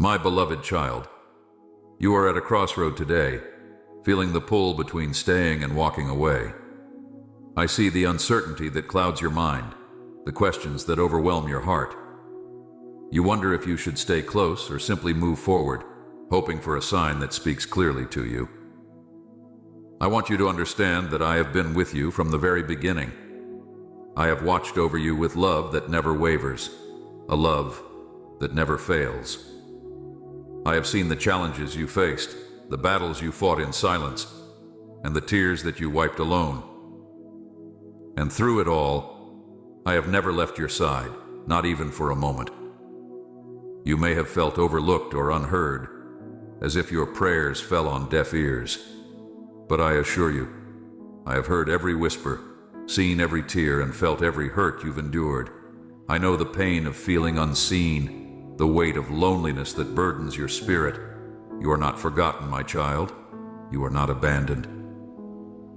My beloved child, you are at a crossroad today, feeling the pull between staying and walking away. I see the uncertainty that clouds your mind, the questions that overwhelm your heart. You wonder if you should stay close or simply move forward, hoping for a sign that speaks clearly to you. I want you to understand that I have been with you from the very beginning. I have watched over you with love that never wavers, a love that never fails. I have seen the challenges you faced, the battles you fought in silence, and the tears that you wiped alone. And through it all, I have never left your side, not even for a moment. You may have felt overlooked or unheard, as if your prayers fell on deaf ears. But I assure you, I have heard every whisper, seen every tear, and felt every hurt you've endured. I know the pain of feeling unseen, the weight of loneliness that burdens your spirit. You are not forgotten, my child. You are not abandoned.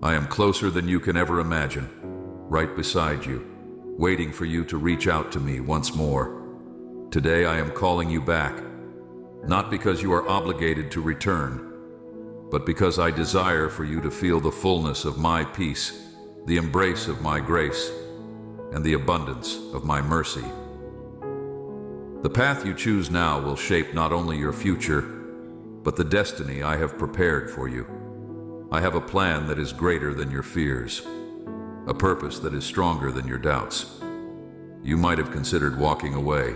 I am closer than you can ever imagine, right beside you, waiting for you to reach out to me once more. Today I am calling you back, not because you are obligated to return, but because I desire for you to feel the fullness of my peace, the embrace of my grace, and the abundance of my mercy. The path you choose now will shape not only your future, but the destiny I have prepared for you. I have a plan that is greater than your fears, a purpose that is stronger than your doubts. You might have considered walking away,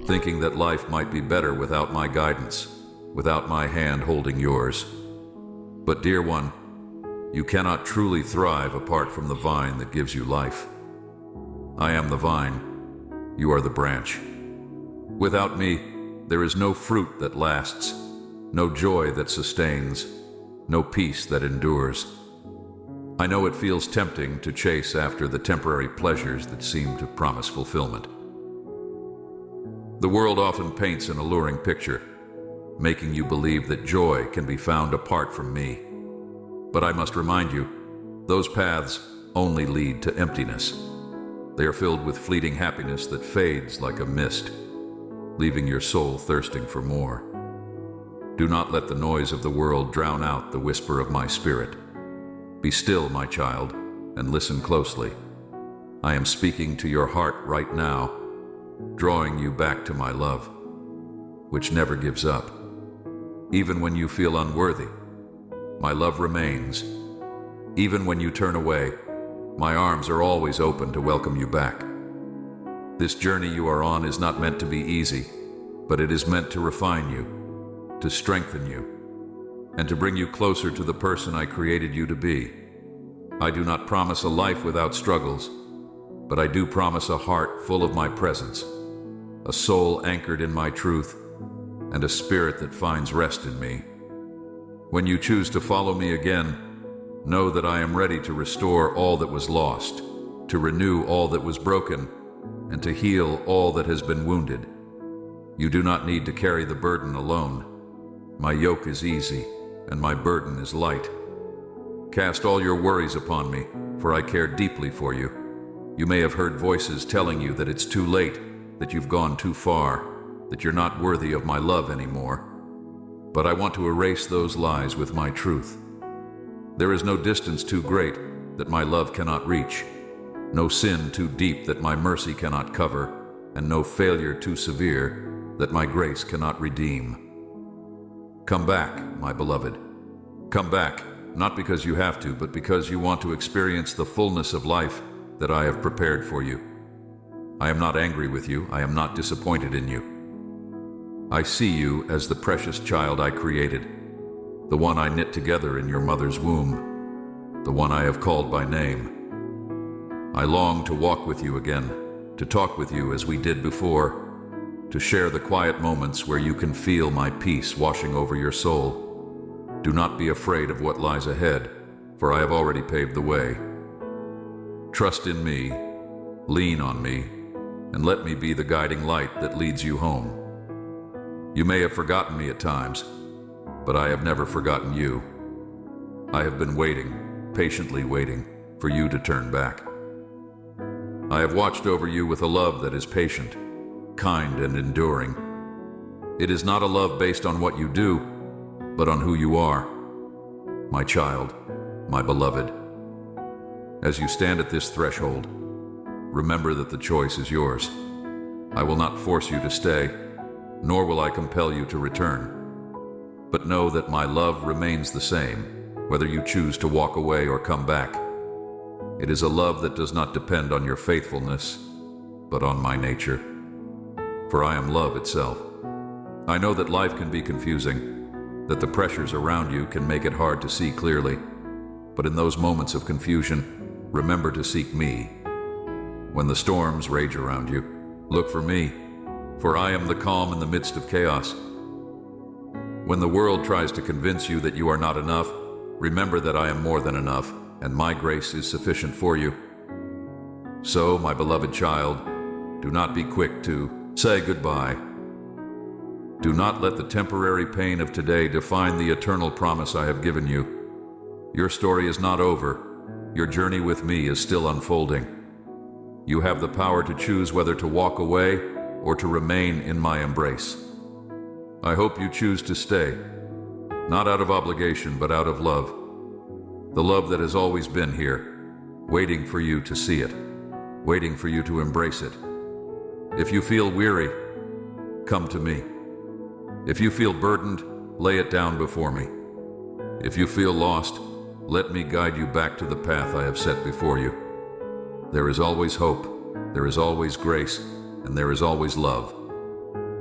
thinking that life might be better without my guidance, without my hand holding yours. But dear one, you cannot truly thrive apart from the vine that gives you life. I am the vine, you are the branch. Without me, there is no fruit that lasts, no joy that sustains, no peace that endures. I know it feels tempting to chase after the temporary pleasures that seem to promise fulfillment. The world often paints an alluring picture, making you believe that joy can be found apart from me. But I must remind you, those paths only lead to emptiness. They are filled with fleeting happiness that fades like a mist, leaving your soul thirsting for more. Do not let the noise of the world drown out the whisper of my spirit. Be still, my child, and listen closely. I am speaking to your heart right now, drawing you back to my love, which never gives up. Even when you feel unworthy, my love remains. Even when you turn away, my arms are always open to welcome you back. This journey you are on is not meant to be easy, but it is meant to refine you, to strengthen you, and to bring you closer to the person I created you to be. I do not promise a life without struggles, but I do promise a heart full of my presence, a soul anchored in my truth, and a spirit that finds rest in me. When you choose to follow me again, know that I am ready to restore all that was lost, to renew all that was broken, and to heal all that has been wounded. You do not need to carry the burden alone. My yoke is easy, and my burden is light. Cast all your worries upon me, for I care deeply for you. You may have heard voices telling you that it's too late, that you've gone too far, that you're not worthy of my love anymore. But I want to erase those lies with my truth. There is no distance too great that my love cannot reach, no sin too deep that my mercy cannot cover, and no failure too severe that my grace cannot redeem. Come back, my beloved. Come back, not because you have to, but because you want to experience the fullness of life that I have prepared for you. I am not angry with you. I am not disappointed in you. I see you as the precious child I created, the one I knit together in your mother's womb, the one I have called by name. I long to walk with you again, to talk with you as we did before, to share the quiet moments where you can feel my peace washing over your soul. Do not be afraid of what lies ahead, for I have already paved the way. Trust in me, lean on me, and let me be the guiding light that leads you home. You may have forgotten me at times, but I have never forgotten you. I have been waiting, patiently waiting, for you to turn back. I have watched over you with a love that is patient, kind, and enduring. It is not a love based on what you do, but on who you are. My child, my beloved. As you stand at this threshold, remember that the choice is yours. I will not force you to stay, nor will I compel you to return. But know that my love remains the same, whether you choose to walk away or come back. It is a love that does not depend on your faithfulness, but on my nature. For I am love itself. I know that life can be confusing, that the pressures around you can make it hard to see clearly. But in those moments of confusion, remember to seek me. When the storms rage around you, look for me, for I am the calm in the midst of chaos. When the world tries to convince you that you are not enough, remember that I am more than enough, and my grace is sufficient for you. So, my beloved child, do not be quick to say goodbye. Do not let the temporary pain of today define the eternal promise I have given you. Your story is not over. Your journey with me is still unfolding. You have the power to choose whether to walk away or to remain in my embrace. I hope you choose to stay, not out of obligation, but out of love. The love that has always been here, waiting for you to see it, waiting for you to embrace it. If you feel weary, come to me. If you feel burdened, lay it down before me. If you feel lost, let me guide you back to the path I have set before you. There is always hope, there is always grace, and there is always love.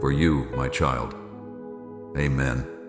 For you, my child. Amen.